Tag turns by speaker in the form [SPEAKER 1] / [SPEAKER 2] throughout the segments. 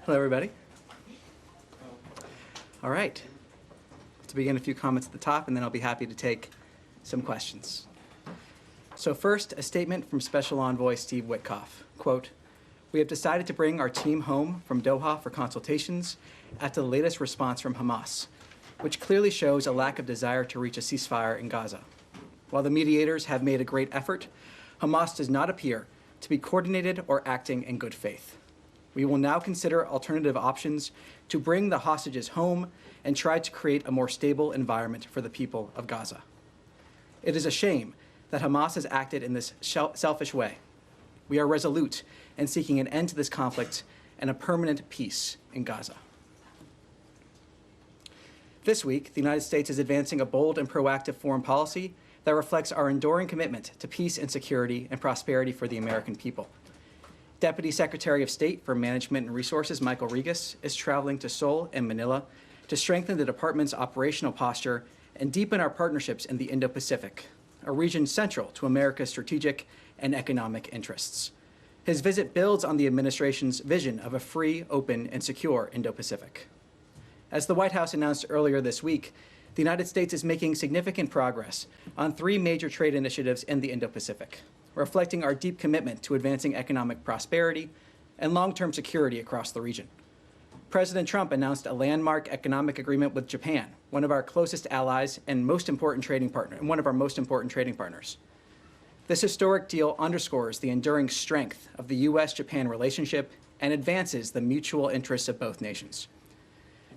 [SPEAKER 1] Hello, everybody. All right. To begin, a few comments at the top, and then I'll be happy to take some questions. So first, a statement from Special Envoy Steve Witkoff. Quote, "We have decided to bring our team home from Doha for consultations after the latest response from Hamas, which clearly shows a lack of desire to reach a ceasefire in Gaza. While the mediators have made a great effort, Hamas does not appear to be coordinated or acting in good faith. We will now consider alternative options to bring the hostages home and try to create a more stable environment for the people of Gaza. It is a shame that Hamas has acted in this selfish way. We are resolute in seeking an end to this conflict and a permanent peace in Gaza." This week, the United States is advancing a bold and proactive foreign policy that reflects our enduring commitment to peace and security and prosperity for the American people. Deputy Secretary of State for Management and Resources, Michael Regas, is traveling to Seoul and Manila to strengthen the department's operational posture and deepen our partnerships in the Indo-Pacific, a region central to America's strategic and economic interests. His visit builds on the administration's vision of a free, open, and secure Indo-Pacific. As the White House announced earlier this week, the United States is making significant progress on 3 major trade initiatives in the Indo-Pacific, reflecting our deep commitment to advancing economic prosperity and long-term security across the region. President Trump announced a landmark economic agreement with Japan, one of our closest allies and one of our most important trading partners. This historic deal underscores the enduring strength of the U.S.-Japan relationship and advances the mutual interests of both nations.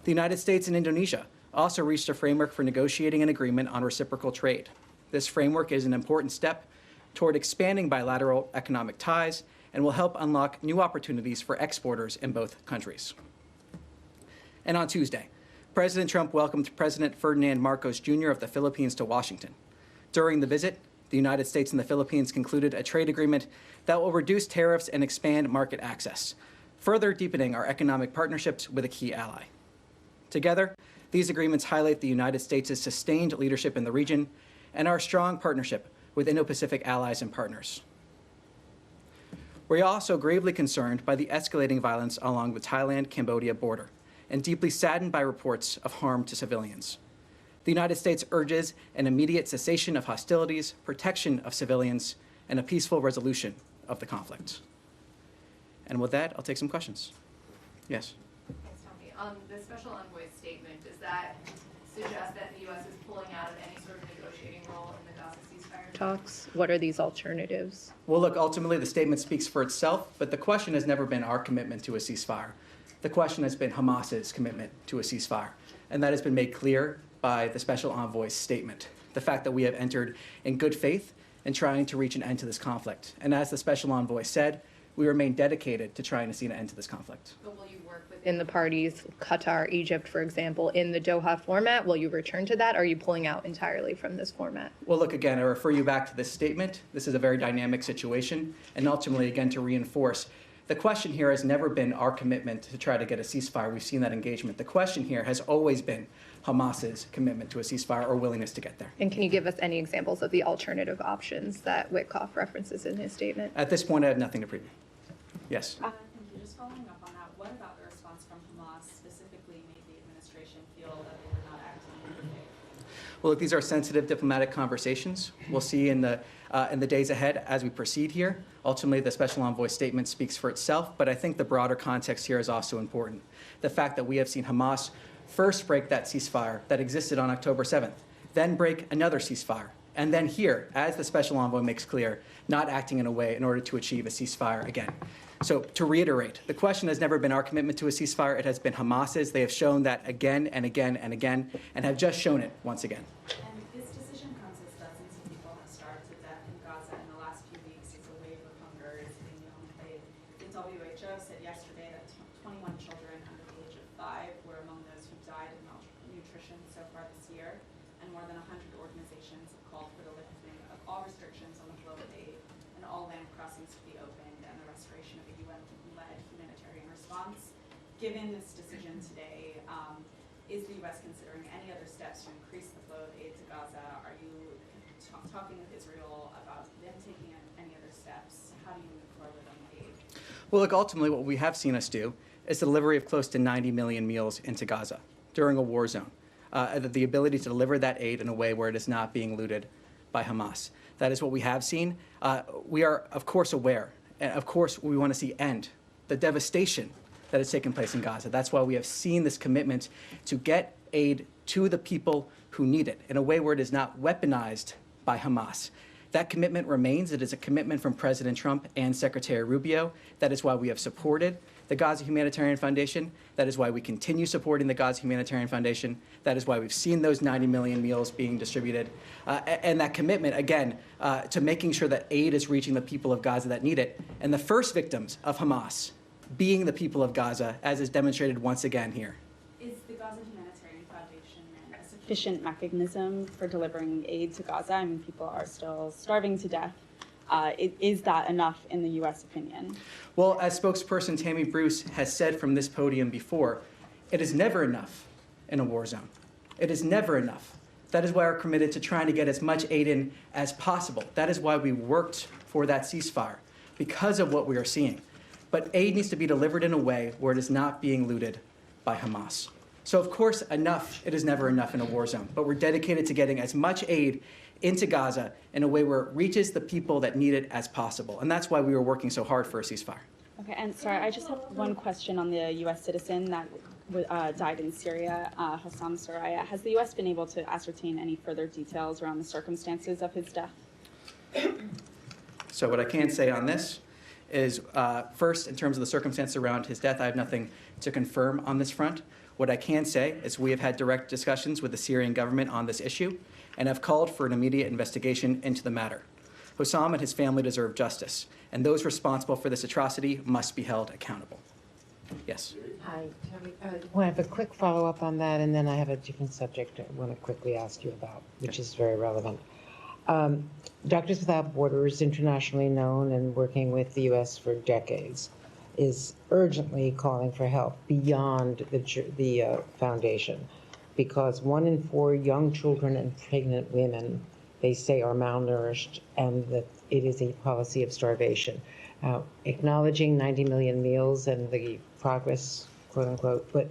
[SPEAKER 1] The United States and Indonesia also reached a framework for negotiating an agreement on reciprocal trade. This framework is an important step toward expanding bilateral economic ties and will help unlock new opportunities for exporters in both countries. And on Tuesday, President Trump welcomed President Ferdinand Marcos Jr. of the Philippines to Washington. During the visit, the United States and the Philippines concluded a trade agreement that will reduce tariffs and expand market access, further deepening our economic partnerships with a key ally. Together, these agreements highlight the United States' sustained leadership in the region and our strong partnership with Indo-Pacific allies and partners. We are also gravely concerned by the escalating violence along the Thailand-Cambodia border and deeply saddened by reports of harm to civilians. The United States urges an immediate cessation of hostilities, protection of civilians, and a peaceful resolution of the conflict. And with that, I'll take some questions. Yes?
[SPEAKER 2] Thanks, Tommy. The Special Envoy's statement, does that suggest that the U.S. is pulling out of any sort of negotiating role in the Gaza ceasefire talks? What are these alternatives?
[SPEAKER 1] Well, look, ultimately the statement speaks for itself, but the question has never been our commitment to a ceasefire. The question has been Hamas's commitment to a ceasefire, and that has been made clear by the Special Envoy's statement, the fact that we have entered in good faith in trying to reach an end to this conflict. And as the Special Envoy said, we remain dedicated to trying to see an end to this conflict.
[SPEAKER 2] But will you work within the parties, Qatar, Egypt, for example, in the Doha format? Will you return to that, or are you pulling out entirely from this format?
[SPEAKER 1] Well, look, again, I refer you back to this statement. This is a very dynamic situation, and ultimately, again, to reinforce, the question here has never been our commitment to try to get a ceasefire. We've seen that engagement. The question here has always been Hamas's commitment to a ceasefire or willingness to get there.
[SPEAKER 2] And can you give us any examples of the alternative options that Witkoff references in his statement?
[SPEAKER 1] At this point, I have nothing to preview. Yes?
[SPEAKER 3] Thank you. Just following up on that, what about the response from Hamas specifically made the administration feel that they were not acting in good faith?
[SPEAKER 1] Well, look, these are sensitive diplomatic conversations. We'll see in the days ahead as we proceed here. Ultimately, the Special Envoy's statement speaks for itself, but I think the broader context here is also important. The fact that we have seen Hamas first break that ceasefire that existed on October 7th, then break another ceasefire, and then here, as the Special Envoy makes clear, not acting in a way in order to achieve a ceasefire again. So to reiterate, the question has never been our commitment to a ceasefire. It has been Hamas's. They have shown that again and again and again, and have just shown it once again.
[SPEAKER 3] And this decision comes as dozens of people have starved to death in Gaza in the last few weeks as a wave of hunger is hitting the unpaid. The WHO said yesterday that 21 children under the age of 5 were among those who died of malnutrition so far this year, and more than 100 organizations have called for the lifting of all restrictions on the flow of aid and all land crossings to be opened and the restoration of a UN-led humanitarian response. Given this decision today, is the U.S. considering any other steps to increase the flow of aid to Gaza? Are you talking with Israel about them taking any other steps? How do you move forward on the aid?
[SPEAKER 1] Well, look, ultimately what we have seen us do is the delivery of close to 90 million meals into Gaza during a war zone. The ability to deliver that aid in a way where it is not being looted by Hamas. That is what we have seen. We are, of course, aware, and of course, we want to see end the devastation that has taken place in Gaza. That's why we have seen this commitment to get aid to the people who need it in a way where it is not weaponized by Hamas. That commitment remains. It is a commitment from President Trump and Secretary Rubio. That is why we have supported the Gaza Humanitarian Foundation. That is why we continue supporting the Gaza Humanitarian Foundation. That is why we've seen those 90 million meals being distributed. And that commitment, again, to making sure that aid is reaching the people of Gaza that need it. And the first victims of Hamas being the people of Gaza, as is demonstrated once again here.
[SPEAKER 3] Is the Gaza Humanitarian Foundation a sufficient mechanism for delivering aid to Gaza? I mean, people are still starving to death. Is that enough in the U.S. opinion?
[SPEAKER 1] Well, as spokesperson Tammy Bruce has said from this podium before, it is never enough in a war zone. It is never enough. That is why we're committed to trying to get as much aid in as possible. That is why we worked for that ceasefire, because of what we are seeing. But aid needs to be delivered in a way where it is not being looted by Hamas. So, of course, it is never enough in a war zone. But we're dedicated to getting as much aid into Gaza in a way where it reaches the people that need it as possible. And that's why we were working so hard for a ceasefire.
[SPEAKER 3] Okay, and sorry, I just have one question on the U.S. citizen that died in Syria, Hossam Soraya. Has the U.S. been able to ascertain any further details around the circumstances of his death?
[SPEAKER 1] So what I can say on this is, first, in terms of the circumstances around his death, I have nothing to confirm on this front. What I can say is we have had direct discussions with the Syrian government on this issue and have called for an immediate investigation into the matter. Hossam and his family deserve justice, and those responsible for this atrocity must be held accountable. Yes.
[SPEAKER 4] Hi, Tommy. I want to have a quick follow-up on that, and then I have a different subject I want to quickly ask you about, which is very relevant. Doctors Without Borders, internationally known and working with the U.S. for decades, is urgently calling for help beyond the foundation, because 1 in 4 young children and pregnant women, they say, are malnourished, and that it is a policy of starvation. Acknowledging 90 million meals and the progress, quote unquote, but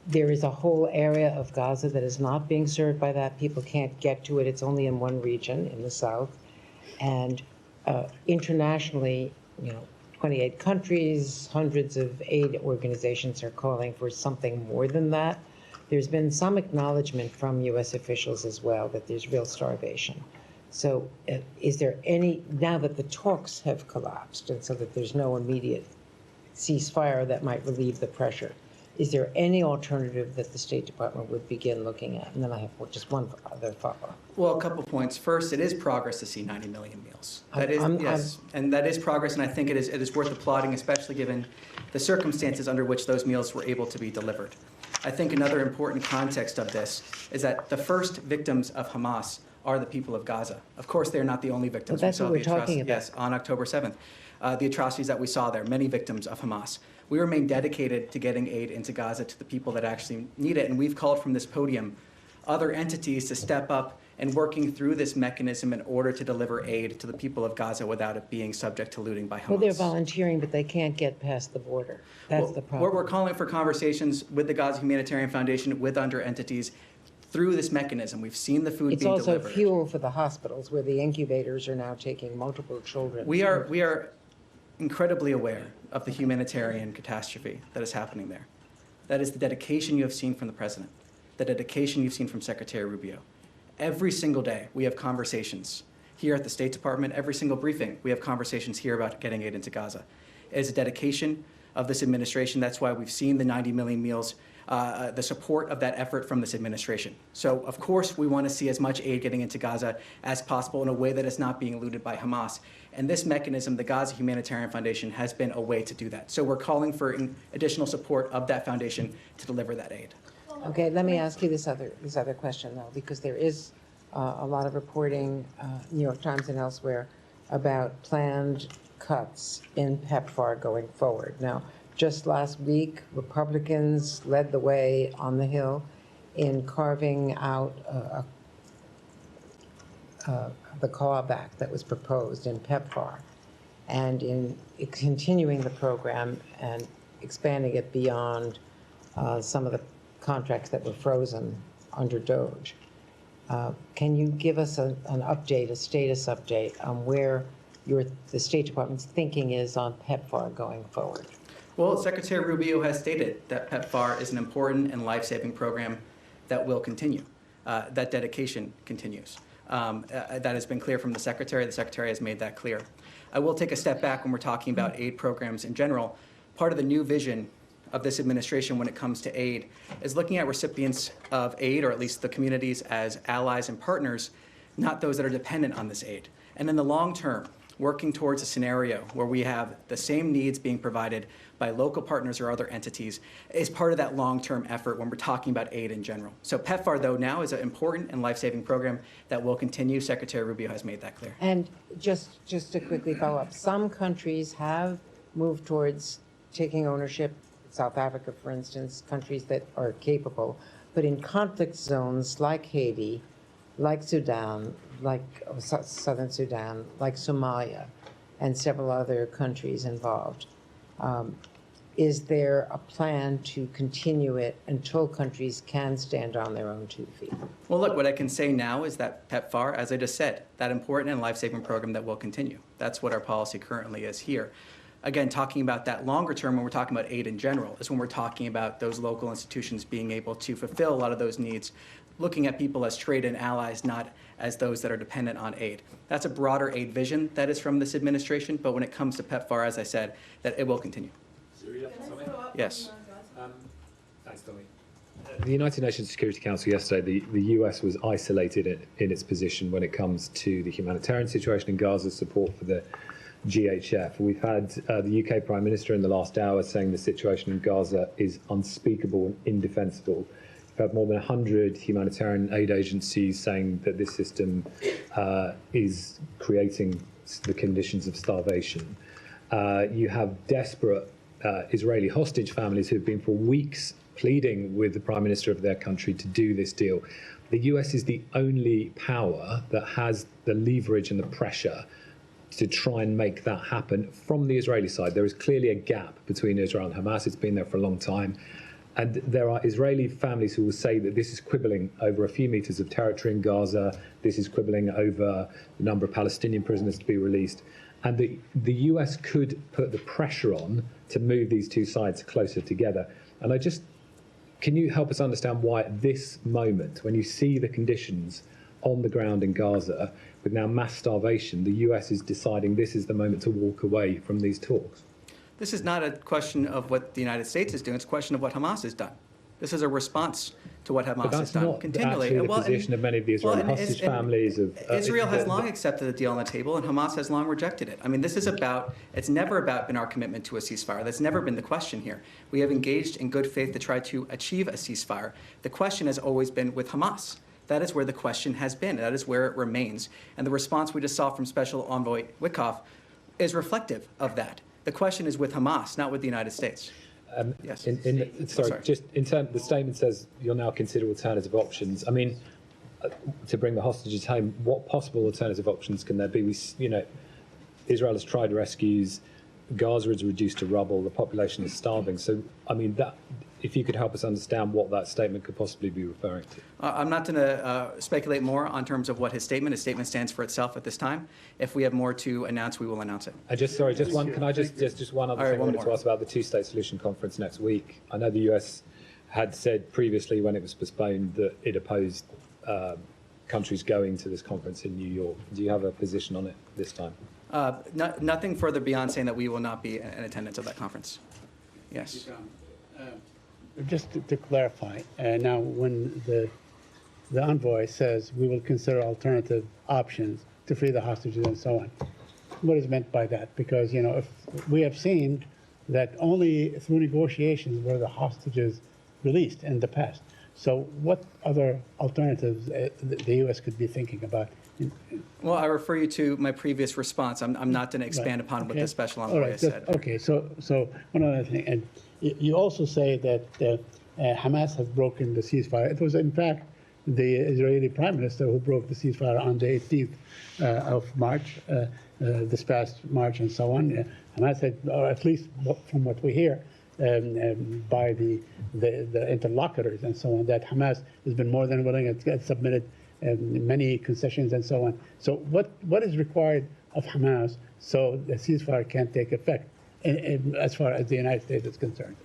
[SPEAKER 4] there is a whole area of Gaza that is not being served by that. People can't get to it. It's only in one region, in the south. And internationally, 28 countries, hundreds of aid organizations are calling for something more than that. There's been some acknowledgement from U.S. officials as well that there's real starvation. So is there any, now that the talks have collapsed and so that there's no immediate ceasefire that might relieve the pressure, is there any alternative that the State Department would begin looking at? And then I have just one other follow-up.
[SPEAKER 1] Well, a couple points. First, it is progress to see 90 million meals. That is, yes, and that is progress, and I think it is worth applauding, especially given the circumstances under which those meals were able to be delivered. I think another important context of this is that the first victims of Hamas are the people of Gaza. Of course, they're not the only victims.
[SPEAKER 4] Well, that's what we're talking about.
[SPEAKER 1] Yes, on October 7th. The atrocities that we saw there, many victims of Hamas. We remain dedicated to getting aid into Gaza to the people that actually need it, and we've called from this podium other entities to step up and working through this mechanism in order to deliver aid to the people of Gaza without it being subject to looting by Hamas.
[SPEAKER 4] Well, they're volunteering, but they can't get past the border. That's the problem.
[SPEAKER 1] We're calling for conversations with the Gaza Humanitarian Foundation, with under entities, through this mechanism. We've seen the food being delivered.
[SPEAKER 4] It's also fuel for the hospitals, where the incubators are now taking multiple children.
[SPEAKER 1] We are incredibly aware of the humanitarian catastrophe that is happening there. That is the dedication you have seen from the President, the dedication you've seen from Secretary Rubio. Every single day, we have conversations here at the State Department. Every single briefing, we have conversations here about getting aid into Gaza. It is a dedication of this administration. That's why we've seen the 90 million meals, the support of that effort from this administration. So, of course, we want to see as much aid getting into Gaza as possible in a way that is not being looted by Hamas. And this mechanism, the Gaza Humanitarian Foundation, has been a way to do that. So we're calling for additional support of that foundation to deliver that aid.
[SPEAKER 4] Okay, let me ask you this other question, though, because there is a lot of reporting, New York Times and elsewhere, about planned cuts in PEPFAR going forward. Now, just last week, Republicans led the way on the Hill in carving out the clawback that was proposed in PEPFAR and in continuing the program and expanding it beyond some of the contracts that were frozen under DOGE. Can you give us an update, a status update on where the State Department's thinking is on PEPFAR going forward?
[SPEAKER 1] Well, Secretary Rubio has stated that PEPFAR is an important and life-saving program that will continue. That dedication continues. That has been clear from the Secretary. The Secretary has made that clear. I will take a step back when we're talking about aid programs in general. Part of the new vision of this administration when it comes to aid is looking at recipients of aid, or at least the communities, as allies and partners, not those that are dependent on this aid. And in the long term, working towards a scenario where we have the same needs being provided by local partners or other entities is part of that long-term effort when we're talking about aid in general. So PEPFAR, though, now is an important and life-saving program that will continue. Secretary Rubio has made that clear.
[SPEAKER 4] And just to quickly follow up, some countries have moved towards taking ownership. South Africa, for instance, countries that are capable, but in conflict zones like Haiti, like Sudan, like Southern Sudan, like Somalia, and several other countries involved. Is there a plan to continue it until countries can stand on their own 2 feet?
[SPEAKER 1] Well, look, what I can say now is that PEPFAR, as I just said, that important and life-saving program that will continue. That's what our policy currently is here. Again, talking about that longer term, when we're talking about aid in general, is when we're talking about those local institutions being able to fulfill a lot of those needs, looking at people as trade and allies, not as those that are dependent on aid. That's a broader aid vision that is from this administration, but when it comes to PEPFAR, as I said, that it will continue. Yes.
[SPEAKER 5] Thanks, Tommy. The United Nations Security Council yesterday, the US was isolated in its position when it comes to the humanitarian situation in Gaza, support for the GHF. We've had the UK Prime Minister in the last hour saying the situation in Gaza is unspeakable and indefensible. We've had more than 100 humanitarian aid agencies saying that this system is creating the conditions of starvation. You have desperate Israeli hostage families who have been for weeks pleading with the Prime Minister of their country to do this deal. The US is the only power that has the leverage and the pressure to try and make that happen from the Israeli side. There is clearly a gap between Israel and Hamas. It's been there for a long time. And there are Israeli families who will say that this is quibbling over a few meters of territory in Gaza. This is quibbling over the number of Palestinian prisoners to be released. And the US could put the pressure on to move these two sides closer together. And can you help us understand why at this moment, when you see the conditions on the ground in Gaza, with now mass starvation, the US is deciding this is the moment to walk away from these talks?
[SPEAKER 1] This is not a question of what the United States is doing. It's a question of what Hamas has done. This is a response to what Hamas has done continually.
[SPEAKER 5] That's not the position of many of the Israeli hostage families.
[SPEAKER 1] Israel has long accepted the deal on the table, and Hamas has long rejected it. I mean, it's never been our commitment to a ceasefire. That's never been the question here. We have engaged in good faith to try to achieve a ceasefire. The question has always been with Hamas. That is where the question has been. That is where it remains. And the response we just saw from Special Envoy Witkoff is reflective of that. The question is with Hamas, not with the United States. Yes.
[SPEAKER 5] Just in terms, the statement says you'll now consider alternative options. I mean, to bring the hostages home, what possible alternative options can there be? Israel has tried rescues. Gaza is reduced to rubble. The population is starving. So, I mean, if you could help us understand what that statement could possibly be referring to.
[SPEAKER 1] I'm not going to speculate more on terms of what his statement stands for itself at this time. If we have more to announce, we will announce it.
[SPEAKER 5] Just one other thing I wanted to ask about the two-state solution conference next week. I know the US had said previously when it was postponed that it opposed countries going to this conference in New York. Do you have a position on it this time?
[SPEAKER 1] Nothing further beyond saying that we will not be in attendance of that conference. Yes.
[SPEAKER 6] Just to clarify, now when the envoy says we will consider alternative options to free the hostages and so on, what is meant by that? Because, if we have seen that only through negotiations were the hostages released in the past. So what other alternatives the U.S. could be thinking about?
[SPEAKER 1] Well, I refer you to my previous response. I'm not going to expand upon what the special envoy has said.
[SPEAKER 6] Okay, so one other thing, and you also say that Hamas has broken the ceasefire. It was, in fact, the Israeli Prime Minister who broke the ceasefire on the 18th of March, this past March and so on. Hamas had, or at least from what we hear, by the interlocutors and so on, that Hamas has been more than willing and submitted many concessions and so on. So what is required of Hamas so the ceasefire can take effect as far as the United States is concerned?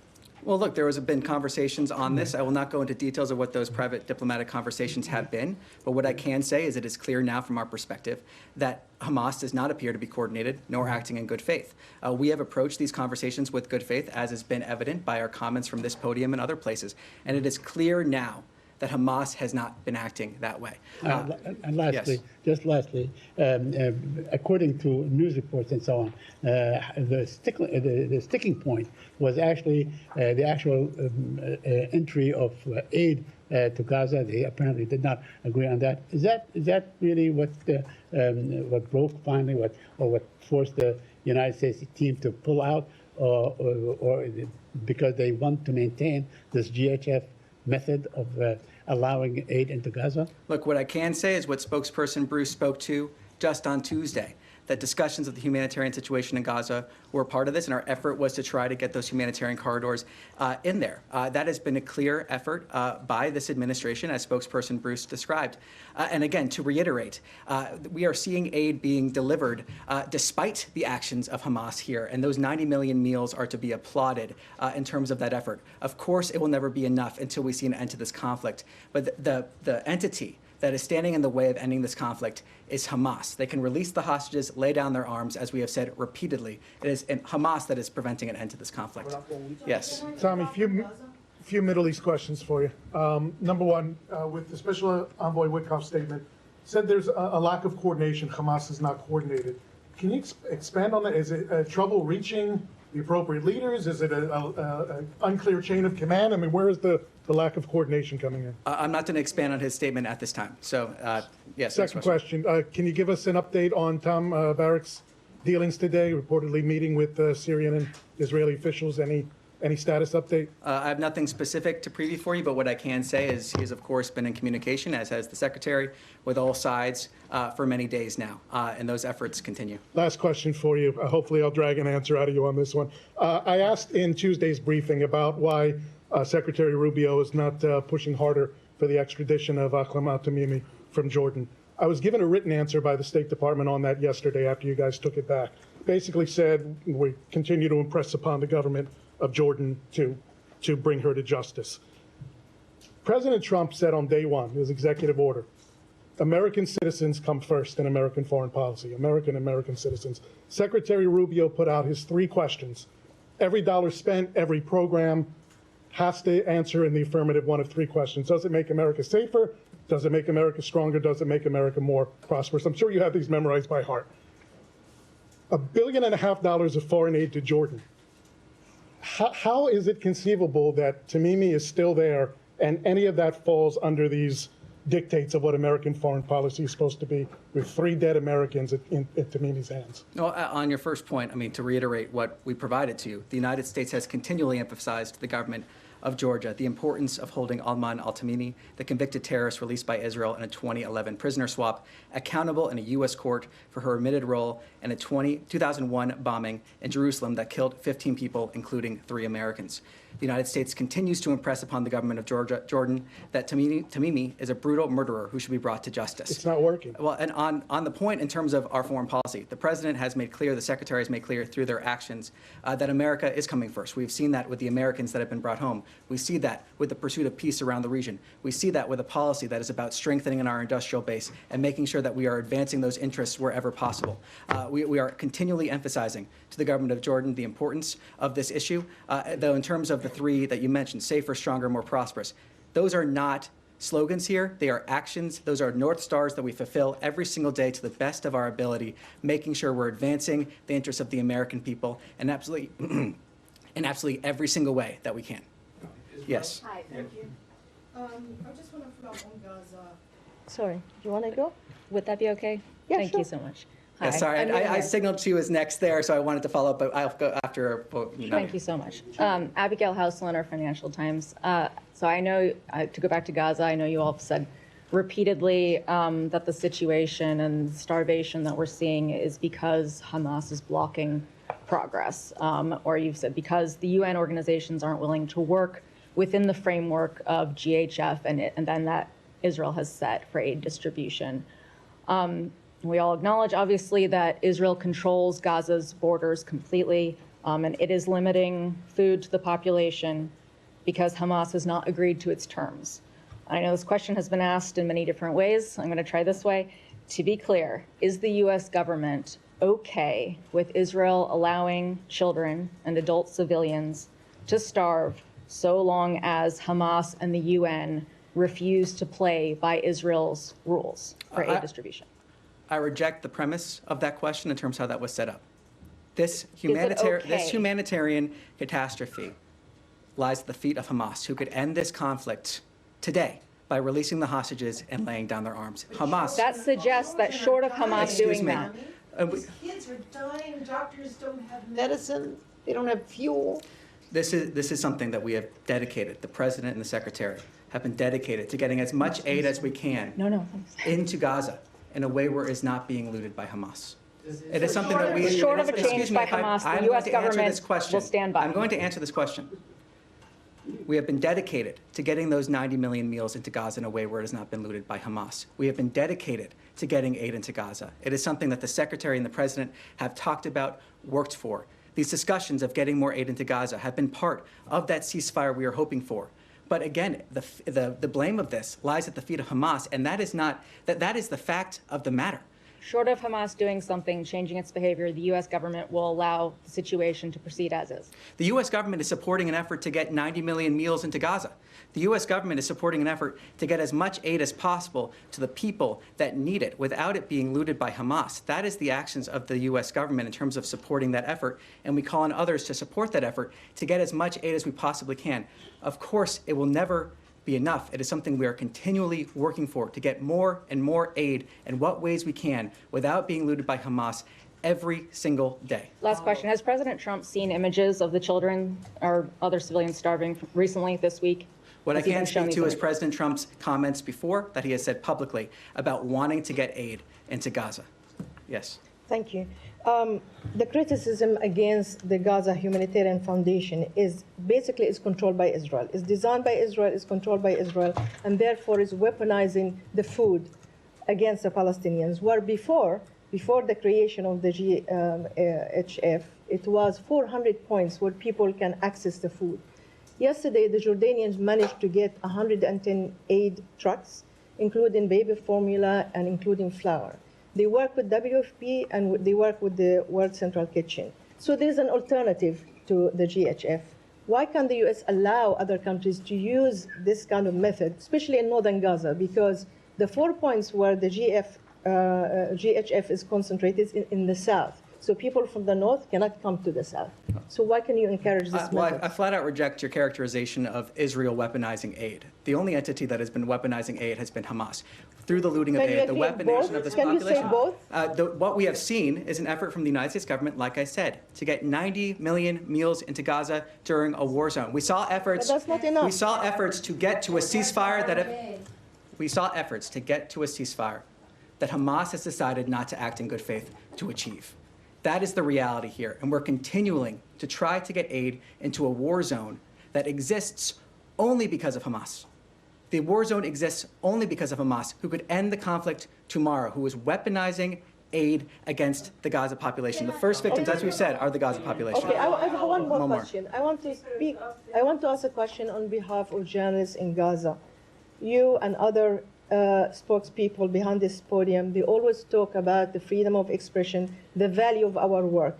[SPEAKER 1] Well, look, there has been conversations on this. I will not go into details of what those private diplomatic conversations have been, but what I can say is it is clear now from our perspective that Hamas does not appear to be coordinated nor acting in good faith. We have approached these conversations with good faith, as has been evident by our comments from this podium and other places, and it is clear now that Hamas has not been acting that way.
[SPEAKER 6] And lastly,
[SPEAKER 1] yes.
[SPEAKER 6] just lastly, according to news reports and so on, the sticking point was actually the actual entry of aid to Gaza. They apparently did not agree on that. Is that really what broke finally, what forced the United States team to pull out, or because they want to maintain this GHF method of allowing aid into Gaza?
[SPEAKER 1] Look, what I can say is what spokesperson Bruce spoke to just on Tuesday, that discussions of the humanitarian situation in Gaza were part of this, and our effort was to try to get those humanitarian corridors in there. That has been a clear effort by this administration, as spokesperson Bruce described. And again, to reiterate, we are seeing aid being delivered despite the actions of Hamas here, and those 90 million meals are to be applauded in terms of that effort. Of course, it will never be enough until we see an end to this conflict, but the entity that is standing in the way of ending this conflict is Hamas. They can release the hostages, lay down their arms, as we have said repeatedly. It is Hamas that is preventing an end to this conflict. Yes.
[SPEAKER 7] Tommy, few Middle East questions for you. Number one, with the Special Envoy Witkoff's statement, said there's a lack of coordination. Hamas is not coordinated. Can you expand on that? Is it trouble reaching the appropriate leaders? Is it an unclear chain of command? I mean, where is the lack of coordination coming in?
[SPEAKER 1] I'm not going to expand on his statement at this time. So, yes.
[SPEAKER 7] Second question. Can you give us an update on Tom Barrack's dealings today, reportedly meeting with Syrian and Israeli officials? Any status update?
[SPEAKER 1] I have nothing specific to preview for you, but what I can say is he has, of course, been in communication, as has the Secretary, with all sides for many days now, and those efforts continue.
[SPEAKER 7] Last question for you. Hopefully I'll drag an answer out of you on this one. I asked in Tuesday's briefing about why Secretary Rubio is not pushing harder for the extradition of Akram al-Tamimi from Jordan. I was given a written answer by the State Department on that yesterday after you guys took it back. Basically said we continue to impress upon the government of Jordan to bring her to justice. President Trump said on day one, his executive order, American citizens come first in American foreign policy, American citizens. Secretary Rubio put out his 3 questions. Every dollar spent, every program has to answer in the affirmative one of 3 questions. Does it make America safer? Does it make America stronger? Does it make America more prosperous? I'm sure you have these memorized by heart. $1.5 billion of foreign aid to Jordan. How is it conceivable that Tamimi is still there and any of that falls under these dictates of what American foreign policy is supposed to be, with 3 dead Americans in Tamimi's hands?
[SPEAKER 1] No, on your first point, I mean, to reiterate what we provided to you, the United States has continually emphasized to the government of Georgia the importance of holding Alman al-Tamimi, the convicted terrorist released by Israel in a 2011 prisoner swap, accountable in a U.S. court for her admitted role in a 2001 bombing in Jerusalem that killed 15 people, including 3 Americans. The United States continues to impress upon the government of Jordan that Tamimi is a brutal murderer who should be brought to justice.
[SPEAKER 7] It's not working.
[SPEAKER 1] Well, and on the point in terms of our foreign policy, the president has made clear, the secretary has made clear through their actions that America is coming first. We've seen that with the Americans that have been brought home. We see that with the pursuit of peace around the region. We see that with a policy that is about strengthening our industrial base and making sure that we are advancing those interests wherever possible. We are continually emphasizing to the government of Jordan the importance of this issue, though in terms of the 3 that you mentioned, safer, stronger, more prosperous, those are not slogans here. They are actions. Those are North Stars that we fulfill every single day to the best of our ability, making sure we're advancing the interests of the American people in absolutely every single way that we can. Yes.
[SPEAKER 2] Hi, thank you.
[SPEAKER 8] I just want to follow up on Gaza.
[SPEAKER 9] Sorry, you want to go? Would that be okay?
[SPEAKER 8] Yeah,
[SPEAKER 9] Thank
[SPEAKER 8] sure.
[SPEAKER 9] you so much.
[SPEAKER 1] Yeah,
[SPEAKER 9] Hi,
[SPEAKER 1] sorry,
[SPEAKER 9] I'm Miriam.
[SPEAKER 1] I signaled she was next there, so I wanted to follow up, but I'll go after.
[SPEAKER 9] Thank you so much. Abigail Houseland, Financial Times. So I know, to go back to Gaza, I know you all have said repeatedly that the situation and starvation that we're seeing is because Hamas is blocking progress. Or you've said because the UN organizations aren't willing to work within the framework of GHF and then that Israel has set for aid distribution. We all acknowledge, obviously, that Israel controls Gaza's borders completely, and it is limiting food to the population because Hamas has not agreed to its terms. I know this question has been asked in many different ways. I'm going to try this way. To be clear, is the U.S. government okay with Israel allowing children and adult civilians to starve so long as Hamas and the UN refuse to play by Israel's rules for aid distribution?
[SPEAKER 1] I reject the premise of that question in terms of how that was set up. This
[SPEAKER 9] okay?
[SPEAKER 1] humanitarian catastrophe lies at the feet of Hamas, who could end this conflict today by releasing the hostages and laying down their arms. Hamas.
[SPEAKER 9] That suggests that short of Hamas
[SPEAKER 1] Excuse
[SPEAKER 9] doing
[SPEAKER 1] me.
[SPEAKER 9] that.
[SPEAKER 8] These kids are dying, doctors don't have
[SPEAKER 4] Medicine, they don't have fuel.
[SPEAKER 1] This is something that we have dedicated, the president and the secretary have been dedicated to getting as much aid as we can into Gaza in a way where it is not being looted by Hamas. It is something that we...
[SPEAKER 9] Short of a
[SPEAKER 1] excuse
[SPEAKER 9] change
[SPEAKER 1] me,
[SPEAKER 9] by
[SPEAKER 1] if
[SPEAKER 9] Hamas,
[SPEAKER 1] I'm
[SPEAKER 9] the
[SPEAKER 1] going
[SPEAKER 9] U.S.
[SPEAKER 1] to answer this
[SPEAKER 9] government
[SPEAKER 1] question.
[SPEAKER 9] will stand by.
[SPEAKER 1] I'm going to answer this question. We have been dedicated to getting those 90 million meals into Gaza in a way where it has not been looted by Hamas. We have been dedicated to getting aid into Gaza. It is something that the Secretary and the President have talked about, worked for. These discussions of getting more aid into Gaza have been part of that ceasefire we are hoping for. But again, the blame of this lies at the feet of Hamas, and that is the fact of the matter.
[SPEAKER 9] Short of Hamas doing something, changing its behavior, the U.S. government will allow the situation to proceed as is.
[SPEAKER 1] The U.S. government is supporting an effort to get 90 million meals into Gaza. The U.S. government is supporting an effort to get as much aid as possible to the people that need it without it being looted by Hamas. That is the actions of the U.S. government in terms of supporting that effort, and we call on others to support that effort to get as much aid as we possibly can. Of course, it will never be enough. It is something we are continually working for, to get more and more aid in what ways we can without being looted by Hamas every single day.
[SPEAKER 9] Last question. Has President Trump seen images of the children or other civilians starving recently this week?
[SPEAKER 1] What I
[SPEAKER 9] Has he
[SPEAKER 1] can
[SPEAKER 9] been shown
[SPEAKER 1] speak
[SPEAKER 9] these
[SPEAKER 1] to is
[SPEAKER 9] images?
[SPEAKER 1] President Trump's comments before that he has said publicly about wanting to get aid into Gaza. Yes.
[SPEAKER 8] Thank you. The criticism against the Gaza Humanitarian Foundation is basically controlled by Israel. It's designed by Israel, it's controlled by Israel, and therefore is weaponizing the food against the Palestinians. Where before the creation of the GHF, it was 400 points where people can access the food. Yesterday, the Jordanians managed to get 110 aid trucks, including baby formula and including flour. They work with WFP and they work with the World Central Kitchen. So there's an alternative to the GHF. Why can't the U.S. allow other countries to use this kind of method, especially in northern Gaza? Because the 4 points where the GHF is concentrated in the south. So people from the north cannot come to the south. So why can you encourage this method?
[SPEAKER 1] I flat out reject your characterization of Israel weaponizing aid. The only entity that has been weaponizing aid has been Hamas. Through the looting of
[SPEAKER 8] Can you
[SPEAKER 1] aid, the
[SPEAKER 8] agree
[SPEAKER 1] weaponization
[SPEAKER 8] both?
[SPEAKER 1] of this
[SPEAKER 8] Can you say
[SPEAKER 1] population.
[SPEAKER 8] both?
[SPEAKER 1] What we have seen is an effort from the United States government, like I said, to get 90 million meals into Gaza during a war zone. We saw efforts.
[SPEAKER 8] But that's not enough.
[SPEAKER 1] We saw efforts to get to a ceasefire that Hamas has decided not to act in good faith to achieve. That is the reality here, and we're continuing to try to get aid into a war zone that exists only because of Hamas. The war zone exists only because of Hamas, who could end the conflict tomorrow, who is weaponizing aid against the Gaza population. The first victims, as we said, are the Gaza population.
[SPEAKER 8] Okay, I have one more
[SPEAKER 1] One more.
[SPEAKER 8] question. I want to ask a question on behalf of journalists in Gaza. You and other spokespeople behind this podium, they always talk about the freedom of expression, the value of our work.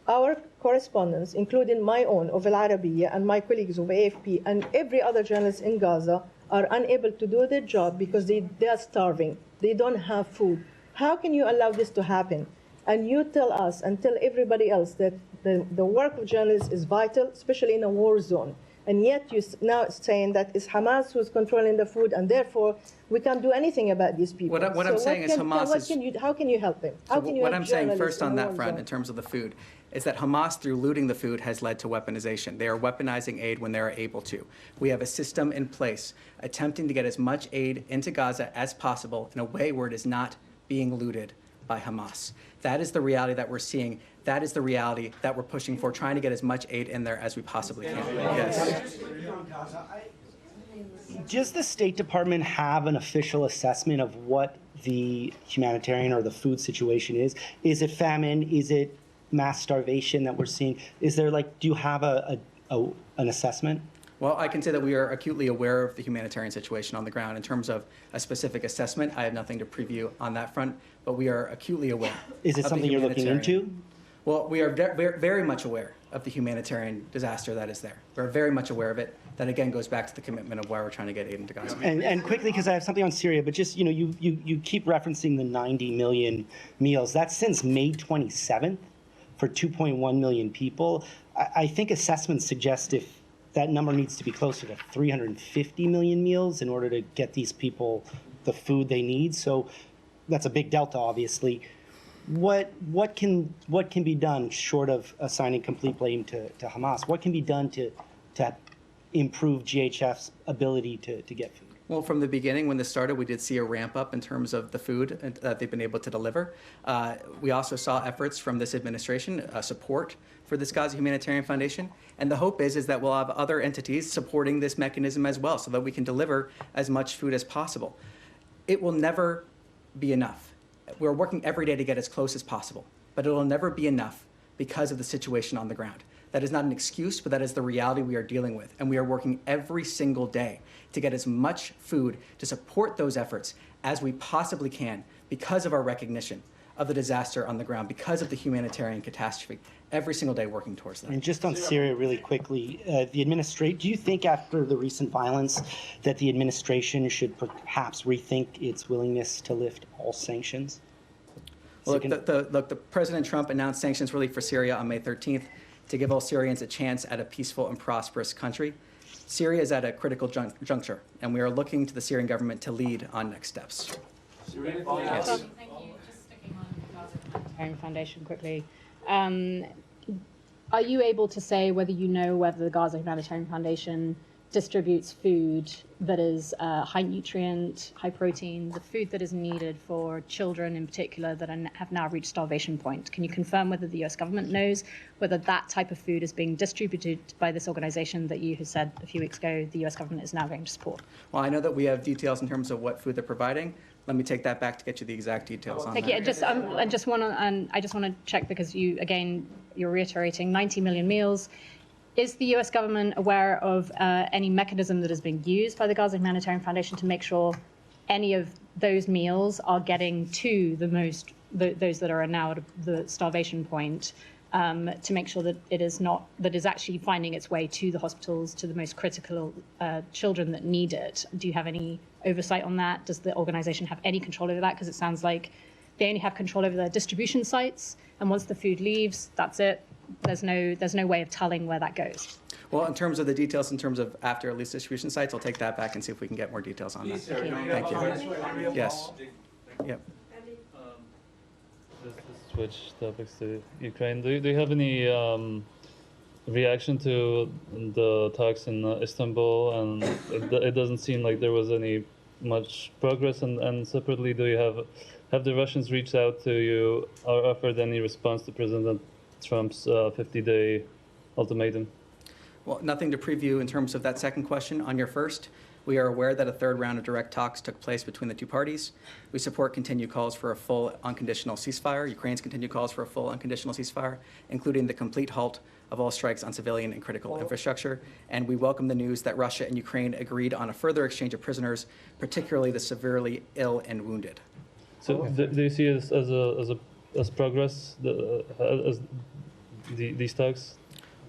[SPEAKER 8] Our correspondents, including my own of Al Arabiya and my colleagues of AFP and every other journalist in Gaza, are unable to do their job because they are starving. They don't have food. How can you allow this to happen? And you tell us and tell everybody else that the work of journalists is vital, especially in a war zone. And yet you're now saying that it's Hamas who's controlling the food, and therefore we can't do anything about these people.
[SPEAKER 1] What I'm saying is Hamas is...
[SPEAKER 8] How can you help them? How can you
[SPEAKER 1] What
[SPEAKER 8] help
[SPEAKER 1] I'm saying
[SPEAKER 8] journalists
[SPEAKER 1] first on
[SPEAKER 8] in a
[SPEAKER 1] that
[SPEAKER 8] war
[SPEAKER 1] front,
[SPEAKER 8] zone?
[SPEAKER 1] in terms of the food, is that Hamas, through looting the food, has led to weaponization. They are weaponizing aid when they are able to. We have a system in place attempting to get as much aid into Gaza as possible in a way where it is not being looted by Hamas. That is the reality that we're seeing. That is the reality that we're pushing for, trying to get as much aid in there as we possibly can. Yes.
[SPEAKER 10] Does the State Department have an official assessment of what the humanitarian or the food situation is? Is it famine? Is it mass starvation that we're seeing? Is there do you have an assessment?
[SPEAKER 1] Well, I can say that we are acutely aware of the humanitarian situation on the ground. In terms of a specific assessment, I have nothing to preview on that front, but we are acutely aware.
[SPEAKER 10] Is it something you're looking into?
[SPEAKER 1] Well, we are very much aware of the humanitarian disaster that is there. We're very much aware of it. That again goes back to the commitment of why we're trying to get aid into Gaza.
[SPEAKER 10] And quickly, because I have something on Syria, but just you keep referencing the 90 million meals. That's since May 27th for 2.1 million people. I think assessments suggest if that number needs to be closer to 350 million meals in order to get these people the food they need. So that's a big delta, obviously. What can be done short of assigning complete blame to Hamas? What can be done to improve GHF's ability to get food?
[SPEAKER 1] Well, from the beginning, when this started, we did see a ramp up in terms of the food that they've been able to deliver. We also saw efforts from this administration, support for this Gaza Humanitarian Foundation. And the hope is that we'll have other entities supporting this mechanism as well so that we can deliver as much food as possible. It will never be enough. We're working every day to get as close as possible, but it will never be enough because of the situation on the ground. That is not an excuse, but that is the reality we are dealing with. And we are working every single day to get as much food to support those efforts as we possibly can because of our recognition of the disaster on the ground, because of the humanitarian catastrophe. Every single day working towards that.
[SPEAKER 10] And just on Syria really quickly, do you think after the recent violence that the administration should perhaps rethink its willingness to lift all sanctions?
[SPEAKER 1] Well, look, President Trump announced sanctions relief for Syria on May 13th to give all Syrians a chance at a peaceful and prosperous country. Syria is at a critical juncture, and we are looking to the Syrian government to lead on next steps.
[SPEAKER 2] Thank you. Just sticking on the Gaza Humanitarian
[SPEAKER 9] Foundation quickly. Are you able to say whether the Gaza Humanitarian Foundation distributes food that is high nutrient, high protein, the food that is needed for children in particular that have now reached starvation point? Can you confirm whether the US government knows whether that type of food is being distributed by this organization that you have said a few weeks ago the US government is now going to support?
[SPEAKER 1] Well, I know that we have details in terms of what food they're providing. Let me take that back to get you the exact details on
[SPEAKER 9] Thank
[SPEAKER 1] that.
[SPEAKER 9] you. I just want to check because you're reiterating 90 million meals. Is the US government aware of any mechanism that is being used by the Gaza Humanitarian Foundation to make sure any of those meals are getting to those that are now at the starvation point, to make sure that it is actually finding its way to the hospitals, to the most critical children that need it? Do you have any oversight on that? Does the organization have any control over that? Because it sounds like they only have control over their distribution sites, and once the food leaves, that's it. There's no way of telling where that goes.
[SPEAKER 1] Well, in terms of the details, in terms of after at least distribution sites, I'll take that back and see if we can get more details on that. Thank you. Yes. Yep.
[SPEAKER 11] Just to switch topics to Ukraine, do you have any reaction to the talks in Istanbul? And it doesn't seem like there was any much progress. And separately, do you have the Russians reached out to you or offered any response to President Trump's 50-day ultimatum?
[SPEAKER 1] Well, nothing to preview in terms of that second question. On your first, we are aware that a third round of direct talks took place between the two parties. We support continued calls for a full unconditional ceasefire, Ukraine's continued calls for a full unconditional ceasefire, including the complete halt of all strikes on civilian and critical infrastructure. And we welcome the news that Russia and Ukraine agreed on a further exchange of prisoners, particularly the severely ill and wounded.
[SPEAKER 11] So do you see it as progress, as these talks?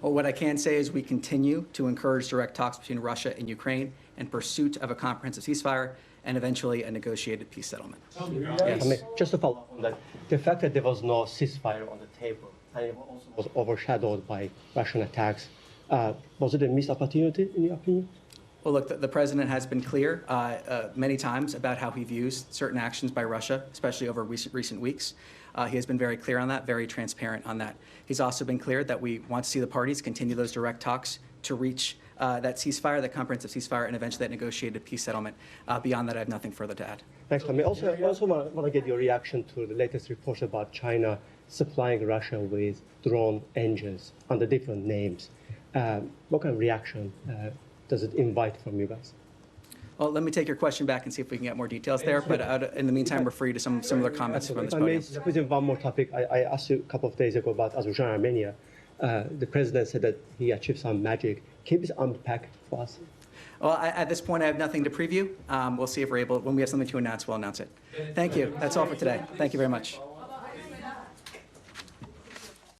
[SPEAKER 1] Well, what I can say is we continue to encourage direct talks between Russia and Ukraine in pursuit of a comprehensive ceasefire and eventually a negotiated peace settlement. Yes.
[SPEAKER 12] I mean, just to follow up on that, the fact that there was no ceasefire on the table and it also was overshadowed by Russian attacks, was it a missed opportunity in your opinion?
[SPEAKER 1] Well, look, the president has been clear many times about how he views certain actions by Russia, especially over recent weeks. He has been very clear on that, very transparent on that. He's also been clear that we want to see the parties continue those direct talks to reach that ceasefire, that comprehensive ceasefire, and eventually that negotiated peace settlement. Beyond that, I have nothing further to add.
[SPEAKER 12] Thanks, Tommy. I also want to get your reaction to the latest reports about China supplying Russia with drone engines under different names. What kind of reaction does it invite from you guys?
[SPEAKER 1] Well, let me take your question back and see if we can get more details there. But in the meantime, refer you to some similar comments from this podium.
[SPEAKER 12] If I may, one more topic. I asked you a couple of days ago about Azerbaijan and Armenia. The president said that he achieved some magic. Can you please unpack for us?
[SPEAKER 1] Well, at this point, I have nothing to preview. We'll see if we're able, when we have something to announce, we'll announce it. Thank you. That's all for today. Thank you very much.